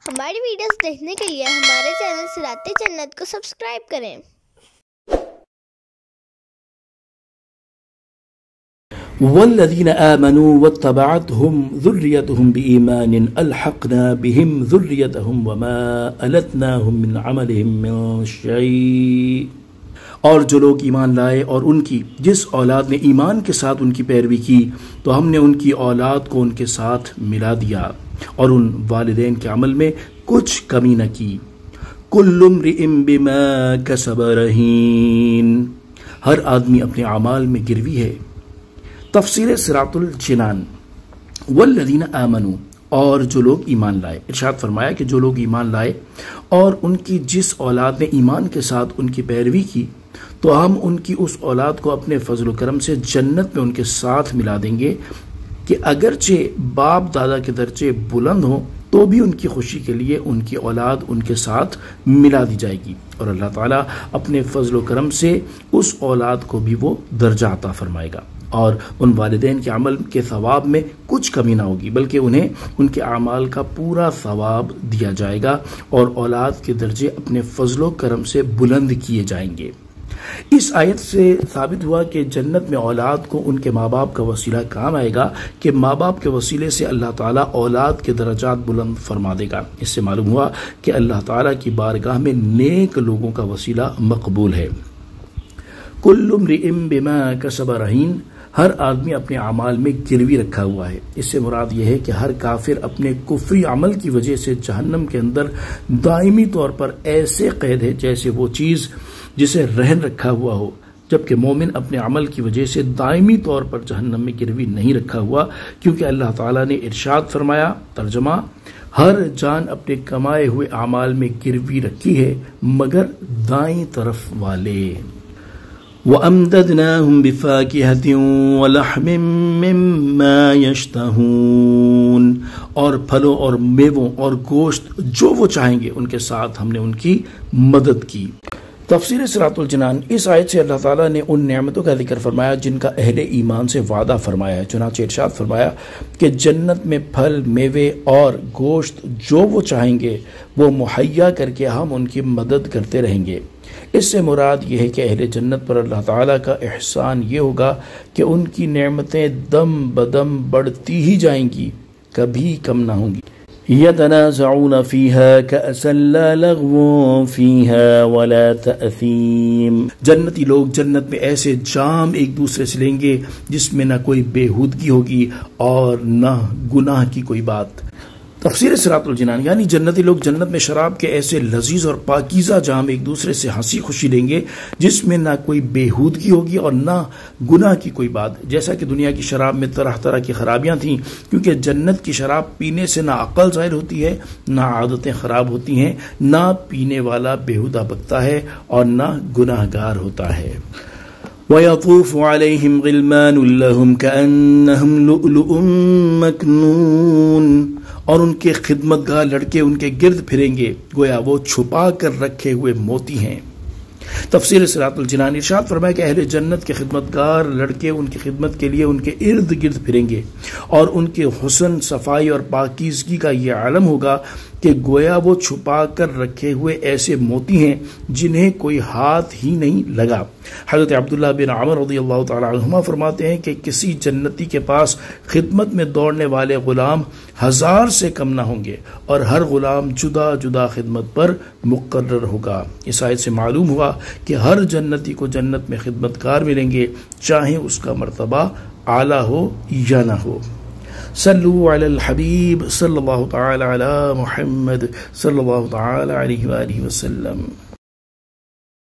ہماری ویڈیوز دیکھنے کے لیے ہمارے چینل صراط جنت کو سبسکرائب کریں۔ والذین آمنوا واتبعتهم ذریتهم بإیمان الحقنا بهم ذریتهم وما ألتناهم من عملهم من شیء۔ اور جو لوگ ایمان لائے اور ان کی جس اولاد نے ایمان کے ساتھ ان کی پیروی کی تو ہم نے ان کی اولاد کو ان کے ساتھ ملا دیا اور ان والدین کے عمل میں کچھ کمی نہ کی۔ کل امرئ بما کسب رہین، ہر آدمی اپنے اعمال میں گروی ہے۔ تفسیر صراط الجنان۔ والذین آمنوا، اور جو لوگ ایمان لائے، ارشاد فرمایا کہ جو لوگ ایمان لائے اور ان کی جس اولاد نے ایمان کے ساتھ ان کی پیروی کی تو ہم ان کی اس اولاد کو اپنے فضل و کرم سے جنت میں ان کے ساتھ ملا دیں گے کہ اگرچہ باپ دادا کے درجے بلند ہوں تو بھی ان کی خوشی کے لیے ان کی اولاد ان کے ساتھ ملا دی جائے گی، اور اللہ تعالیٰ اپنے فضل و کرم سے اس اولاد کو بھی وہ درجہ عطا فرمائے گا، اور ان والدین کے عمل کے ثواب میں کچھ کمی نہ ہوگی بلکہ انہیں ان کے اعمال کا پورا ثواب دیا جائے گا اور اولاد کے درجے اپنے فضل و کرم سے بلند کیے جائیں گے۔ اس آیت سے ثابت ہوا کہ جنت میں اولاد کو ان کے ماں باپ کا وسیلہ کام آئے گا کہ ماں باپ کے وسیلے سے اللہ تعالیٰ اولاد کے درجات بلند فرما دے گا۔ اس سے معلوم ہوا کہ اللہ تعالیٰ کی بارگاہ میں نیک لوگوں کا وسیلہ مقبول ہے۔ کل امرئ بما کسب رہین، ہر آدمی اپنے اعمال میں گروی رکھا ہوا ہے۔ اس سے مراد یہ ہے کہ ہر کافر اپنے کفری عمل کی وجہ سے جہنم کے اندر دائمی طور پر ایسے قید ہے جیسے وہ چیز جسے رہن رکھا ہوا ہو، جبکہ مومن اپنے عمل کی وجہ سے دائمی طور پر جہنم میں گروی نہیں رکھا ہوا، کیونکہ اللہ تعالیٰ نے ارشاد فرمایا، ترجمہ، ہر جان اپنے کمائے ہوئے اعمال میں گروی رکھی ہے مگر دائیں طرف والے۔ وَأَمْدَدْنَاهُمْ بِفَاكِهَةٍ وَلَحْمٍ مِّمَّا يَشْتَهُونَ، اور پھلوں اور میووں اور گوشت جو وہ چاہیں گے ان کے ساتھ ہم نے ان کی مدد کی۔ تفسیر صراط الجنان۔ اس آیت سے اللہ تعالیٰ نے ان نعمتوں کا ذکر فرمایا جن کا اہل ایمان سے وعدہ فرمایا ہے، چنانچہ ارشاد فرمایا کہ جنت میں پھل، میوے اور گوشت جو وہ چاہیں گے وہ مہیا کر کے ہم ان کی مدد کرتے رہیں گے۔ اس سے مراد یہ ہے کہ اہل جنت پر اللہ تعالیٰ کا احسان یہ ہوگا کہ ان کی نعمتیں دم بدم بڑھتی ہی جائیں گی، کبھی کم نہ ہوں گی۔ يتنازعون فيها كأسا لا لغو فيها ولا تأثيم، جنتی لوگ جنت میں ایسے جام ایک دوسرے سے لیں گے جس میں نہ کوئی بےہودگی ہوگی اور نہ گناہ کی کوئی بات۔ تفسیر صراط الجنان، یعنی جنتی لوگ جنت میں شراب کے ایسے لذیذ اور پاکیزہ جام ایک دوسرے سے ہنسی خوشی لیں گے جس میں نہ کوئی بےہودگی ہوگی اور نہ گناہ کی کوئی بات، جیسا کہ دنیا کی شراب میں طرح طرح کی خرابیاں تھیں، کیونکہ جنت کی شراب پینے سے نہ عقل ظاہر ہوتی ہے، نہ عادتیں خراب ہوتی ہیں، نہ پینے والا بےہودہ بکتا ہے اور نہ گناہ گار ہوتا ہے۔ وَيَطُوفُ عَلَيْهِمْ غِلْمَانٌ لَهُمْ كَأَنَّهُمْ لُؤْلُؤٌ مَّكْنُونٌ، اور ان کے خدمتگار لڑکے ان کے گرد پھریں گے گویا وہ چھپا کر رکھے ہوئے موتی ہیں۔ تفسیر صراط الجنان۔ ارشاد فرمایا کہ اہل جنت کے خدمتگار لڑکے ان کی خدمت کے لیے ان کے ارد گرد پھریں گے اور ان کے حسن، صفائی اور پاکیزگی کا یہ عالم ہوگا کہ گویا وہ چھپا کر رکھے ہوئے ایسے موتی ہیں جنہیں کوئی ہاتھ ہی نہیں لگا۔ حضرت عبداللہ بن عمر رضی اللہ تعالی عنہما فرماتے ہیں کہ کسی جنتی کے پاس خدمت میں دوڑنے والے غلام 1000 سے کم نہ ہوں گے اور ہر غلام جدا جدا خدمت پر مقرر ہوگا۔ اس آیت سے معلوم ہوا کہ ہر جنتی کو جنت میں خدمتگار ملیں گے، چاہے اس کا مرتبہ اعلیٰ ہو یا نہ ہو۔ صلو علی الحبیب صلی اللہ تعالی علی محمد صلی اللہ تعالی علیہ وآلہ وسلم۔